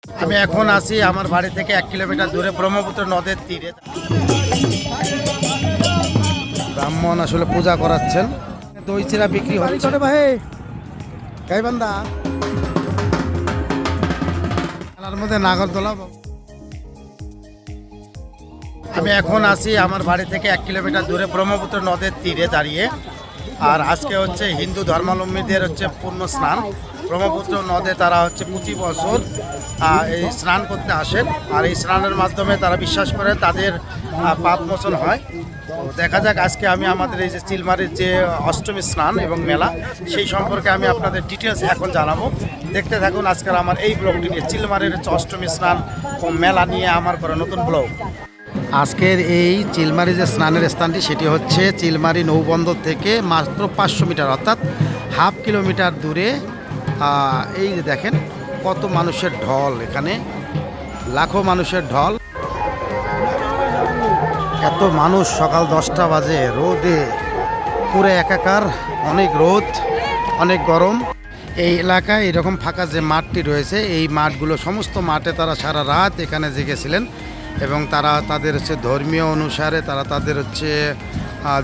আমি এখন আছি আমার বাড়ি থেকে 1 কিলোমিটার দূরে ব্রহ্মপুত্র নদের তীরে। ব্রাহ্মণ আসলে পূজা করাচ্ছেন, দই চিরা বিক্রি হচ্ছে। ভাই গাইবান্ধা খেলার মধ্যে নাগরদোলা। আমি এখন আছি আমার বাড়ি থেকে 1 কিলোমিটার দূরে ব্রহ্মপুত্র নদের তীরে দাঁড়িয়ে। আর আজকে হচ্ছে হিন্দু ধর্মাবলম্বীদের হচ্ছে পূর্ণ স্নান। ব্রহ্মপুত্র নদে তারা হচ্ছে প্রতি বছর এই স্নান করতে আসেন। আর এই স্নানের মাধ্যমে তারা বিশ্বাস করে তাদের পাপ মোচন হয়। তো দেখা যাক আজকে আমি আমাদের এই যে চিলমারির যে অষ্টমী স্নান এবং মেলা, সেই সম্পর্কে আমি আপনাদের ডিটেলস এখন জানাবো। দেখতে থাকুন আজকের আমার এই ব্লগটি নিয়ে, চিলমারির হচ্ছে অষ্টমী স্নান ও মেলা নিয়ে আমার করা নতুন ব্লগ। আজকের এই চিলমারি যে স্নানের স্থানটি সেটি হচ্ছে চিলমারি নৌবন্দর থেকে মাত্র 500 মিটার অর্থাৎ হাফ কিলোমিটার দূরে। এই যে দেখেন কত মানুষের ঢল, এখানে লাখো মানুষের ঢল। এত মানুষ সকাল 10টা বাজে, রোদে পুরো একাকার, অনেক রোদ, অনেক গরম। এই এলাকায় এরকম ফাঁকা যে মাঠটি রয়েছে, এই মাঠগুলো সমস্ত মাঠে তারা সারা রাত এখানে জেগেছিলেন এবং তারা তাদের হচ্ছে ধর্মীয় অনুসারে তারা তাদের হচ্ছে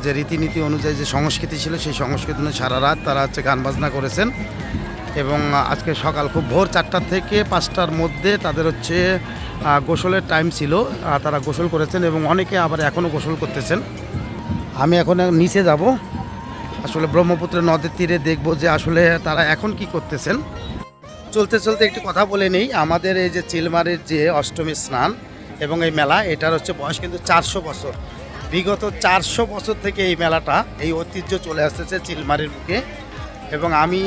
যে রীতিনীতি অনুযায়ী যে সংস্কৃতি ছিল সেই সংস্কৃতি অনুযায়ী সারা রাত তারা হচ্ছে গান বাজনা করেছেন। এবং আজকে সকাল খুব ভোর 4টা থেকে 5টার মধ্যে তাদের হচ্ছে গোসলের টাইম ছিল, তারা গোসল করেছেন এবং অনেকে আবার এখনও গোসল করতেছেন। আমি এখন নিচে যাব, আসলে ব্রহ্মপুত্র নদের তীরে দেখব যে আসলে তারা এখন কি করতেছেন। চলতে চলতে একটু কথা বলে নেই, আমাদের এই যে চিলমারির যে অষ্টমী স্নান এবং এই মেলা, এটার হচ্ছে বয়স কিন্তু 400 বছর। বিগত 400 বছর থেকে এই মেলাটা, এই ঐতিহ্য চলে আসতেছে চিলমারির বুকে। এবং আমি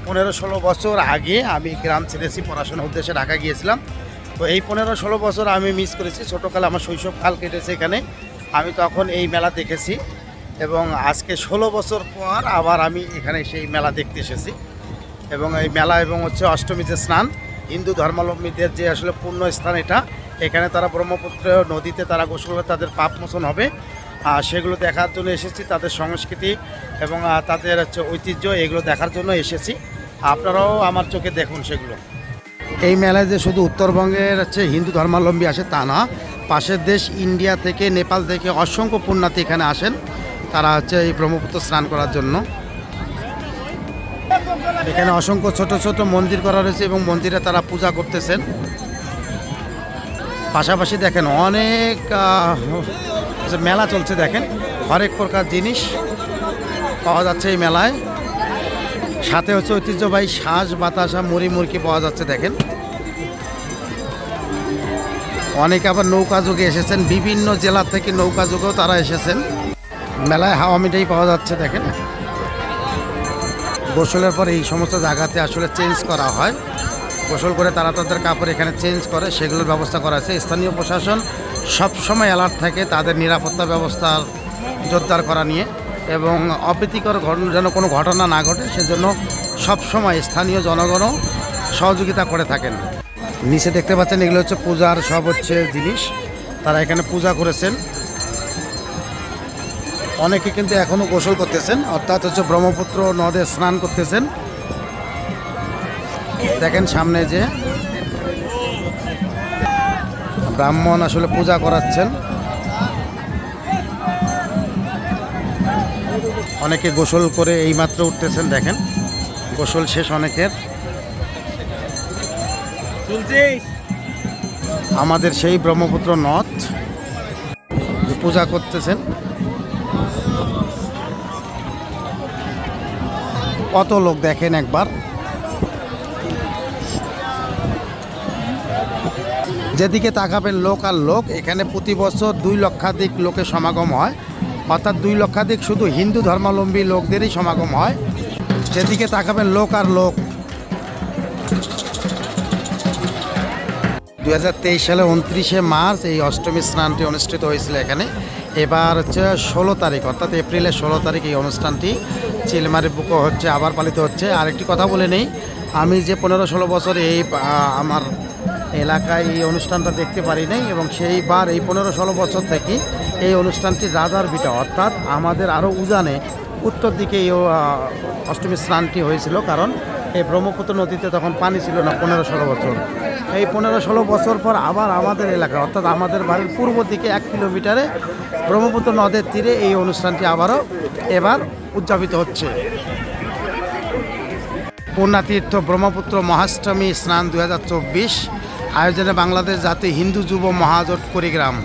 15-16 বছর আগে আমি গ্রাম ছেড়েছি, পড়াশোনার উদ্দেশ্যে ঢাকা গিয়েছিলাম। তো এই 15-16 বছর আমি মিস করেছি, ছোটোকালে আমার শৈশবকাল কেটেছে এখানে। আমি তখন এই মেলা দেখেছি এবং আজকে 16 বছর পর আবার আমি এখানে সেই মেলা দেখতে এসেছি। এবং এই মেলা এবং হচ্ছে অষ্টমী যে স্নান, হিন্দু ধর্মাবলম্বীদের যে আসলে পূর্ণ স্থান এটা, এখানে তারা ব্রহ্মপুত্র নদীতে তারা গোসল করে তাদের পাপ মোচন হবে। সেগুলো দেখার জন্য এসেছি, তাদের সংস্কৃতি এবং তাদের হচ্ছে ঐতিহ্য, এগুলো দেখার জন্য এসেছি। আপনারাও আমার চোখে দেখুন সেগুলো। এই মেলায় যে শুধু উত্তরবঙ্গের হচ্ছে হিন্দু ধর্মাবলম্বী আসে তা না, পাশের দেশ ইন্ডিয়া থেকে, নেপাল থেকে অসংখ্য পুণ্যার্থী এখানে আসেন, তারা হচ্ছে এই ব্রহ্মপুত্র স্নান করার জন্য। এখানে অসংখ্য ছোট ছোট মন্দির করা রয়েছে এবং মন্দিরে তারা পূজা করতেছেন। পাশাপাশি দেখেন অনেক মেলা চলছে, দেখেন হরেক প্রকার জিনিস পাওয়া যাচ্ছে এই মেলায়। সাথে হচ্ছে ঐতিহ্যবাহী শাঁস, বাতাসা, মুড়ি, মুরকি পাওয়া যাচ্ছে। দেখেন অনেকে আবার নৌকা যুগে এসেছেন, বিভিন্ন জেলা থেকে নৌকা যুগেও তারা এসেছেন। মেলায় হাওয়া মিঠাই পাওয়া যাচ্ছে। দেখেন গোসলের পর এই সমস্ত জায়গাতে আসলে চেঞ্জ করা হয়, গোসল করে তারা তাদের কাপড় এখানে চেঞ্জ করে, সেগুলোর ব্যবস্থা করা আছে। স্থানীয় প্রশাসন সবসময় অ্যালার্ট থাকে তাদের নিরাপত্তা ব্যবস্থার জোরদার করা নিয়ে, এবং অপ্রীতিকর যেন কোনো ঘটনা না ঘটে সেজন্য সবসময় স্থানীয় জনগণও সহযোগিতা করে থাকেন। নিচে দেখতে পাচ্ছেন এগুলো হচ্ছে পূজার সব হচ্ছে জিনিস, তারা এখানে পূজা করেছেন। অনেকে কিন্তু এখনও গোসল করতেছেন, অর্থাৎ হচ্ছে ব্রহ্মপুত্র নদে স্নান করতেছেন। দেখেন সামনে যে ব্রাহ্মণ আসলে পূজা করাচ্ছেন, অনেকে গোসল করে এইমাত্র উঠতেছেন। দেখেন গোসল শেষ অনেকের। আমাদের সেই ব্রহ্মপুত্র নদ পূজা করতেছেন। কত লোক দেখেন একবার, যেদিকে তাকাবেন লোক আর লোক। এখানে প্রতি বছর 2 লক্ষাধিক লোকের সমাগম হয়, অর্থাৎ 2 লক্ষাধিক শুধু হিন্দু ধর্মাবলম্বী লোকদেরই সমাগম হয়। যেদিকে তাকাবেন লোক আর লোক। 2023 সালে 29শে মার্চ এই অষ্টমী স্নানটি অনুষ্ঠিত হয়েছিল এখানে। এবার হচ্ছে 16 তারিখ, অর্থাৎ এপ্রিলের 16 তারিখ এই অনুষ্ঠানটি চিলমারির বুকে হচ্ছে, আবার পালিত হচ্ছে। আরেকটি কথা বলে নেই, আমি যে 15-16 বছর এই আমার এলাকায় এই অনুষ্ঠানটা দেখতে পারি নাই, এবং সেইবার এই 15-16 বছর থেকে এই অনুষ্ঠানটি রাজার ভিটা, অর্থাৎ আমাদের আরও উজানে উত্তর দিকে এই অষ্টমী স্নানটি হয়েছিল। কারণ এই ব্রহ্মপুত্র নদীতে তখন পানি ছিল না 15-16 বছর। এই 15-16 বছর পর আবার আমাদের এলাকা অর্থাৎ আমাদের বাড়ির পূর্ব দিকে 1 কিলোমিটারে ব্রহ্মপুত্র নদের তীরে এই অনুষ্ঠানটি আবারও এবার উদযাপিত হচ্ছে। পুণ্যাতীর্থ ব্রহ্মপুত্র মহাষ্টমী স্নান 2024 আয়োজনে বাংলাদেশ জাতীয় হিন্দু যুব মহাজোট কুড়িগ্রাম।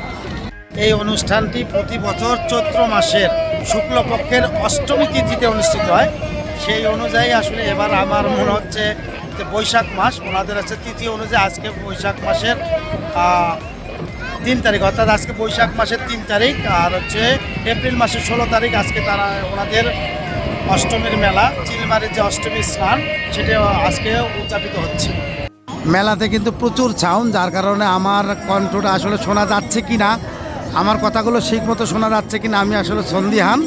এই অনুষ্ঠানটি প্রতি বছর চৈত্র মাসের শুক্লপক্ষের অষ্টমী তিথিতে অনুষ্ঠিত হয়। সেই অনুযায়ী আসলে এবার আমার মনে হচ্ছে যে বৈশাখ মাস, ওনাদের হচ্ছে তিথি অনুযায়ী আজকে বৈশাখ মাসের 3 তারিখ, অর্থাৎ আজকে বৈশাখ মাসের 3 তারিখ আর হচ্ছে এপ্রিল মাসের 16 তারিখ আজকে তারা ওনাদের অষ্টমীর মেলা, চিলমারির যে অষ্টমী স্নান সেটা আজকে উদযাপিত হচ্ছে। মেলাতে কিন্তু প্রচুর সাউন্ড, যার কারণে আমার কণ্ঠটা আসলে শোনা যাচ্ছে কি না, আমার কথাগুলো ঠিক মতো শোনা যাচ্ছে কি না আমি আসলে সন্দিহান।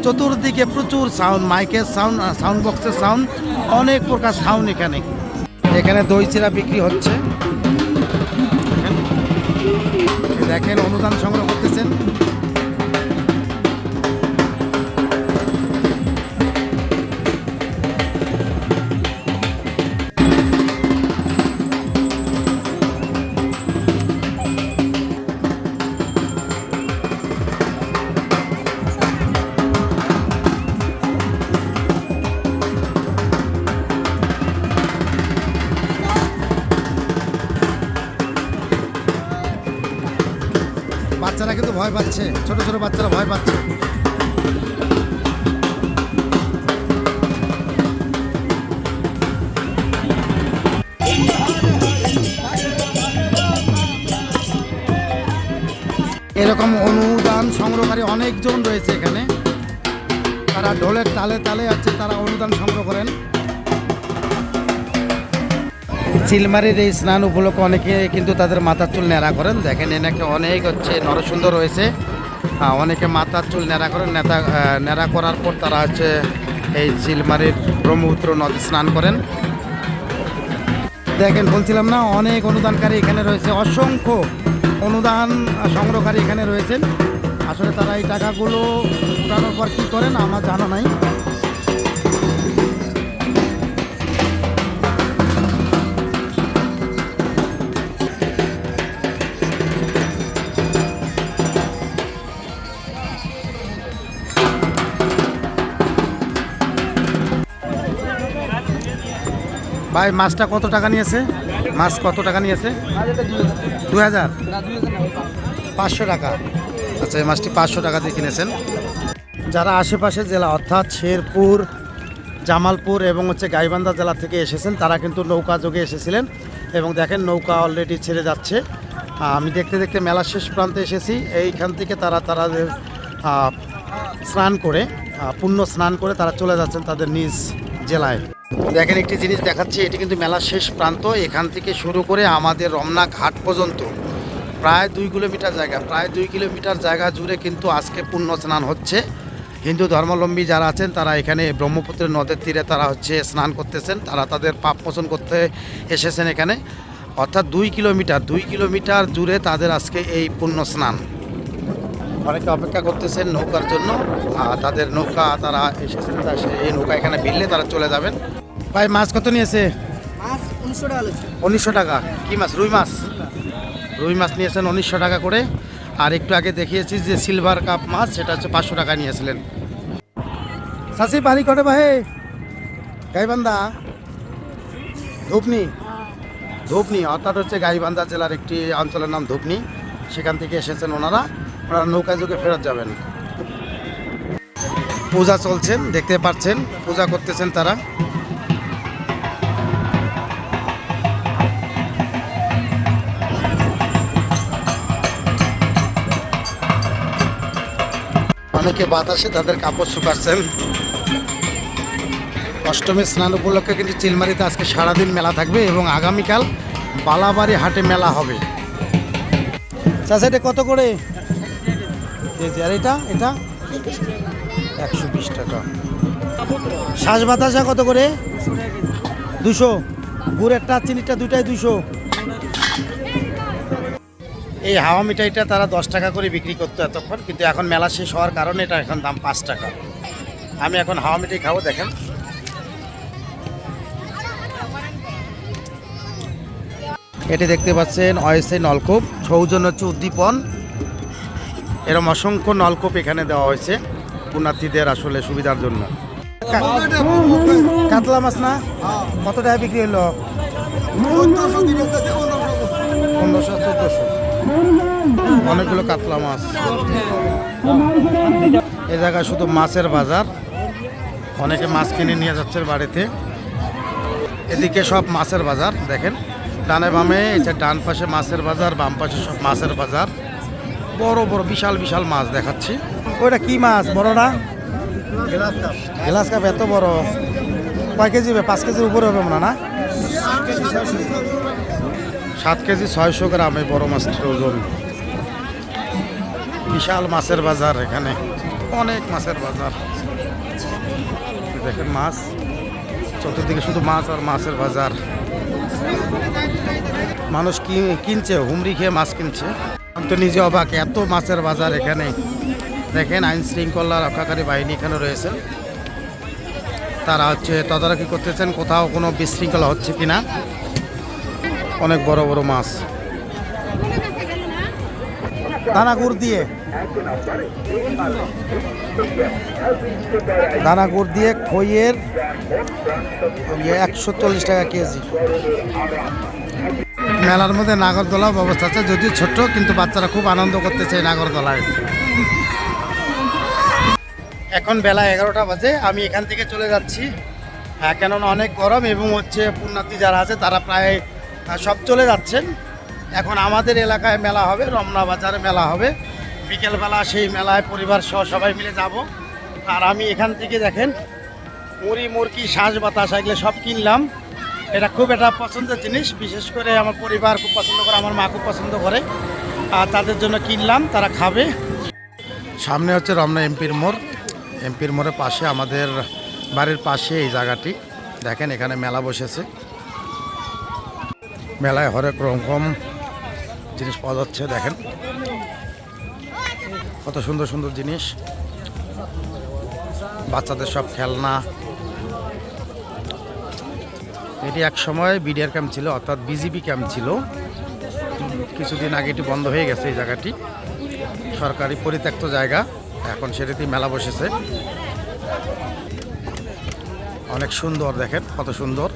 চতুর্দিকে প্রচুর সাউন্ড, মাইকের সাউন্ড, সাউন্ড বক্সের সাউন্ড, অনেক প্রকার সাউন্ড এখানে। এখানে দই চিরা বিক্রি হচ্ছে, দেখেন অনুদান সংগ্রহ করতেছেন। বাচ্চারা কিন্তু ভয় পাচ্ছে, ছোট ছোট বাচ্চারা ভয় পাচ্ছে। এরকম অনুদান সংগ্রহকারী অনেকজন রয়েছে এখানে, তারা ঢোলের তালে তালে আছে, তারা অনুদান সংগ্রহ করেন। চিলমারির এই স্নান উপলক্ষে অনেকে কিন্তু তাদের মাথার চুল ন্যাড়া করেন। দেখেন এনাকে অনেক হচ্ছে নরসুন্দর রয়েছে, অনেকে মাথার চুল ন্যাড়া করেন। ন্যাড়া করার পর তারা হচ্ছে এই চিলমারির ব্রহ্মপুত্র নদী স্নান করেন। দেখেন বলছিলাম না, অনেক অনুদানকারী এখানে রয়েছে, অসংখ্য অনুদান সংগ্রহকারী এখানে রয়েছেন। আসলে তারা এই টাকাগুলো উঠানোর পর কী করেন আমার জানা নাই। ভাই মাছটা কত টাকা নিয়েছে? মাছ কত টাকা নিয়েছে? 2000, 500 টাকা। আচ্ছা, এই মাছটি 500 টাকা দিয়ে কিনেছেন। যারা আশেপাশে জেলা অর্থাৎ শেরপুর, জামালপুর এবং হচ্ছে গাইবান্ধা জেলা থেকে এসেছেন তারা কিন্তু নৌকা যোগে এসেছিলেন এবং দেখেন নৌকা অলরেডি ছেড়ে যাচ্ছে। আমি দেখতে দেখতে মেলার শেষ প্রান্তে এসেছি। এইখান থেকে তারা স্নান করে, পুণ্য স্নান করে তারা চলে যাচ্ছেন তাদের নিজ জেলায়। দেখেন একটি জিনিস দেখাচ্ছি, এটি কিন্তু মেলার শেষ প্রান্ত। এখান থেকে শুরু করে আমাদের রমনা ঘাট পর্যন্ত প্রায় 2 কিলোমিটার জায়গা, প্রায় 2 কিলোমিটার জায়গা জুড়ে কিন্তু আজকে পুণ্য স্নান হচ্ছে। হিন্দু ধর্মাবলম্বী যারা আছেন তারা এখানে ব্রহ্মপুত্রের নদের তীরে তারা হচ্ছে স্নান করতেছেন, তারা তাদের পাপ মোচন করতে এসেছেন এখানে। অর্থাৎ 2 কিলোমিটার জুড়ে তাদের আজকে এই পুণ্য স্নান। অনেকে অপেক্ষা করতেছেন নৌকার জন্য, তাদের নৌকা তারা এসেছেন, এই নৌকা এখানে ভিড়লে তারা চলে যাবেন। ভাই মাছ কত নিয়েছে? 1900 টাকা। কি মাছ? রুই মাছ। রুই মাছ নিয়েছেন 1900 টাকা করে। আর একটু আগে দেখিয়েছি যে সিলভার কাপ মাছ, সেটা হচ্ছে 500 টাকা নিয়েছিলেন। চাষি বাড়ি কটে ভাই? গাইবান্ধা, ধূপনি অর্থাৎ হচ্ছে গাইবান্ধা জেলার একটি অঞ্চলের নাম ধূপনি। সেখান থেকে এসেছেন ওনারা নৌকা যোগে ফেরত যাবেন। পূজা চলছেন, দেখতে পাচ্ছেন পূজা করতেছেন তারা। অনেকে বাতাসে তাদের কাপড় শুকাচ্ছেন। অষ্টমীর স্নান উপলক্ষে কিন্তু চিলমারিতে আজকে সারাদিন মেলা থাকবে এবং আগামীকাল বালাবাড়ি হাটে মেলা হবে। চাচা এটা কত করে? আর এটা 120 টাকা। শ্বাস বাতাসা কত করে? 200। গুড় একটা, চিনিটা দুটাই 200। এই হাওয়া মিঠাইটা তারা 10 টাকা করে বিক্রি করতো এতক্ষণ, কিন্তু এখন মেলা শেষ হওয়ার কারণে এটা এখন দাম 5 টাকা। আমি এখন হাওয়া মিঠাই খাবো। দেখেন এটি দেখতে পাচ্ছেন অয়েসে নলকূপ, সৌজন্য হচ্ছে উদ্দীপন। এরকম অসংখ্য নলকূপ এখানে দেওয়া হয়েছে পুণ্যার্থীদের আসলে সুবিধার জন্য। কাতলা মাছ না কত টাকা বিক্রি হলো? 1500-1400। অনেকগুলো কাতলা মাছ। এই জায়গায় শুধু মাছের বাজার, অনেকে মাছ কিনে নিয়ে যাচ্ছে বাড়িতে। এদিকে সব মাছের বাজার দেখেন, ডানে বামে এটা ডান পাশে মাছের বাজার, বাম পাশে সব মাছের বাজার। বড় বড় বিশাল বিশাল মাছ দেখাচ্ছি। ওইটা কি মাছ বড়টা? Glass cup. এত বড় কয় কেজি হবে? 5 কেজির উপরে হবে মনে হয় না? 7 কেজি 600 গ্রাম এই বড় মাছটির ওজন। বিশাল মাছের বাজার, এখানে অনেক মাছের বাজার। দেখেন মাছ, চতুর্দিকে শুধু মাছ আর মাছের বাজার। মানুষ কিনছে, হুমড়ি খেয়ে মাছ কিনছে। আমি তো নিজে অবাক, এত মাছের বাজার এখানে। দেখেন আইন শৃঙ্খলা রক্ষাকারী বাহিনী এখানে রয়েছে, তারা হচ্ছে তদারকি করতেছেন কোথাও কোনো বিশৃঙ্খলা হচ্ছে কিনা। অনেক বড় বড় মাছ দানাগুড় দিয়ে, দানাগুড় দিয়ে খইয়ের 140 টাকা কেজি। মেলার মধ্যে নাগরদোলা ব্যবস্থা আছে, যদিও ছোট্ট, কিন্তু বাচ্চারা খুব আনন্দ করতেছে নাগরদোলায়। এখন বেলা 11টা বাজে, আমি এখান থেকে চলে যাচ্ছি। কেননা অনেক গরম এবং হচ্ছে পুণ্যার্থী যারা আছে তারা প্রায় সব চলে যাচ্ছেন। এখন আমাদের এলাকায় মেলা হবে, রমনা বাজারে মেলা হবে বিকেলবেলা। সেই মেলায় পরিবার সহ সবাই মিলে যাব। আর আমি এখান থেকে দেখেন মুড়ি, মুরগি, শ্বাস বাতাস এগুলো সব কিনলাম। এটা খুব একটা পছন্দের জিনিস, বিশেষ করে আমার পরিবার খুব পছন্দ করে, আমার মা খুব পছন্দ করে। আর তাদের জন্য কিনলাম, তারা খাবে। সামনে হচ্ছে রমনা এমপির মোড়। এমপির মোড়ের পাশে আমাদের বাড়ির পাশে এই জায়গাটি দেখেন, এখানে মেলা বসেছে। মেলায় হরেক রকম জিনিস পাওয়া যাচ্ছে। দেখেন কত সুন্দর সুন্দর জিনিস, বাচ্চাদের সব খেলনা। এটি এক সময় বিডিআর ক্যাম্প ছিল, অর্থাৎ বিজিবি ক্যাম্প ছিল। কিছুদিন আগে এটি বন্ধ হয়ে গেছে। এই জায়গাটি সরকারি পরিত্যক্ত জায়গা, এখন সেটাতেই মেলা বসেছে। অনেক সুন্দর, দেখেন কত সুন্দর।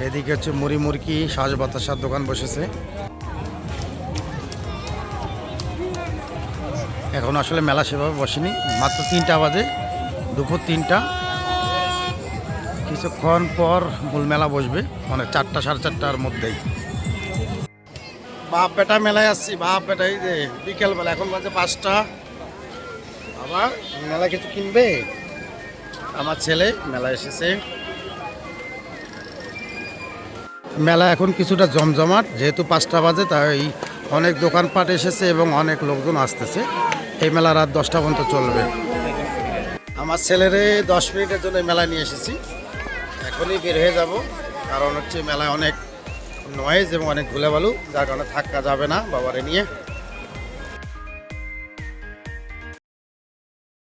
এদিকে হচ্ছে মুড়ি, মুরগি, শ্বাস বাতাসার দোকান বসেছে। এখন আসলে মেলা সেভাবে বসেনি, মাত্র 3টা বাজে, দুপুর 3টা। কিছুক্ষণ পর মূল মেলা বসবে, মানে 4টা 4:30টার মধ্যেই। বাপ বেটা মেলায় আসছি, বাপ বেটা। এই যে বিকেলবেলা, এখন বাজে 5টা। আবার মেলা কিছু কিনবে। আমার ছেলে মেলায় এসেছে। মেলা এখন কিছুটা জমজমাট, যেহেতু 5টা বাজে, তাই অনেক দোকানপাট এসেছে এবং অনেক লোকজন আসতেছে। এই মেলা রাত 10টা পর্যন্ত চলবে। আমার ছেলেরে 10 মিনিটের জন্য মেলায় নিয়ে এসেছি, এখনই বের হয়ে যাব। কারণ হচ্ছে মেলায় অনেক নয়েজ এবং অনেক ধুলাবালু, যার কারণে থাকা যাবে না বাবারে নিয়ে।